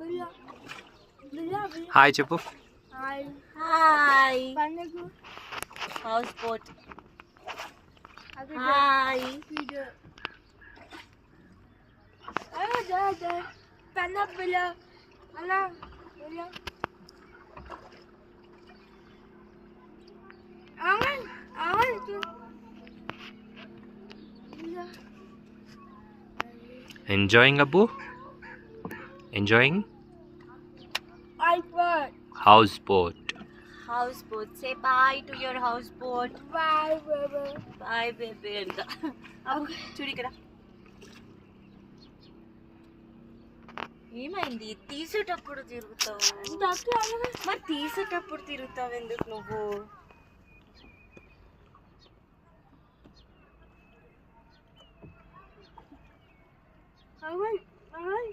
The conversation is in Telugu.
బిల్లా బిల్లా బిల్లా హాయ్ చెప్పు. హాయ్ హాయ్ పండుగ హౌస్ బోట్. అది హాయ్ వీడియో అలా జా పండుగ బిల్లా అలా బిల్లా ఆమన్ ఆమన్ బిల్లా ఎంజాయింగ్ అబ్బు, enjoying iPod house boat. House boat. Say bye to your house boat. bye baby bye baby అంట. చూడు ఇక్కడ ఏమైంది? తీసేటప్పుడు తిరుగుతావు మరి, తీసేటప్పుడు తిరుగుతావు ఎందుకు నువ్వు? aman aman